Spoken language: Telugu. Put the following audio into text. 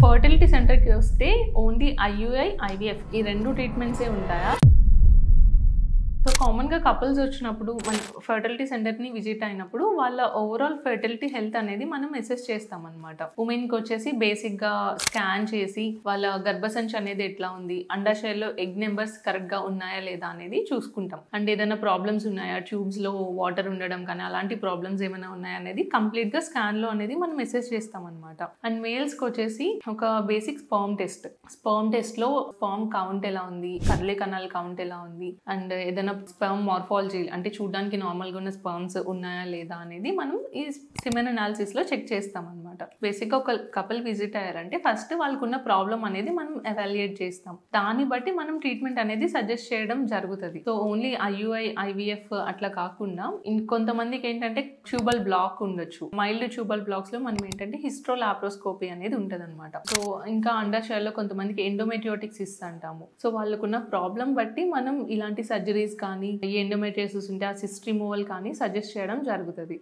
ఫర్టిలిటీ సెంటర్‌కి వస్తే ఓన్లీ ఐయుఐ, ఐవీఎఫ్ ఈ 2 ట్రీట్మెంట్సే ఉంటాయా? సో కామన్‌గా కపుల్స్ వచ్చినప్పుడు మన ఫర్టిలిటీ సెంటర్‌ని విజిట్ అయినప్పుడు వాళ్ళ ఓవరాల్ ఫర్టిలిటీ హెల్త్ అనేది మనం అసెస్ చేస్తామన్నమాట. ఉమెన్‌కి వచ్చేసి బేసిక్‌గా స్కాన్ చేసి వాళ్ళ గర్భసంచి అనేది ఎట్లా ఉంది, అండాశయాల్లో ఎగ్ నెంబర్స్ కరెక్ట్‌గా ఉన్నాయా లేదా అనేది చూసుకుంటాం. అండ్ ఏదైనా ప్రాబ్లమ్స్ ఉన్నాయా, ట్యూబ్స్‌లో వాటర్ ఉండడం కానీ అలాంటి ప్రాబ్లమ్స్ ఏమైనా ఉన్నాయా అనేది కంప్లీట్‌గా స్కాన్‌లో అనేది మనం అసెస్ చేస్తామన్నమాట. అండ్ మేల్స్‌కి వచ్చేసి ఒక బేసిక్ స్పర్మ్ టెస్ట్. స్పర్మ్ టెస్ట్‌లో స్పర్మ్ కౌంట్ ఎలా ఉంది, కర్లీ కణాల కౌంట్ ఎలా ఉంది, అండ్ ఏదైనా స్పర్మ్ మార్ఫాలజీ అంటే చూడడానికి నార్మల్గా ఉన్న స్పర్మ్స్ ఉన్నాయా లేదా అనేది మనం ఈ సిమెన్ అనాలిసిస్ లో చెక్ చేస్తాం అనమాట. బేసిక్ గా ఒక కపుల్ విజిట్ అయ్యారంటే ఫస్ట్ వాళ్ళకున్న ప్రాబ్లం అనేది మనం ఎవాల్యుయేట్ చేస్తాం. దాన్ని బట్టి మనం ట్రీట్మెంట్ అనేది సజెస్ట్ చేయడం జరుగుతుంది. సో ఓన్లీ ఐయుఐ, ఐవీఎఫ్ అట్లా కాకుండా ఇంకొంతమందికి ఏంటంటే ట్యూబల్ బ్లాక్ ఉండొచ్చు. మైల్డ్ ట్యూబల్ బ్లాక్స్ లో మనం ఏంటంటే హిస్ట్రోలాప్రోస్కోపీ అనేది ఉంటుంది అనమాట. సో ఇంకా అండాశయాల్లో కొంతమందికి ఎండోమెట్రియోటిక్ సిస్ట్ అంటాము. సో వాళ్ళకున్న ప్రాబ్లం బట్టి మనం ఇలాంటి సర్జరీస్ కానీ ఈ ఎండోమెట్రియోసిస్ ఉంటే ఆ సిస్ట్ రిమూవల్ కానీ సజెస్ట్ చేయడం జరుగుతుంది.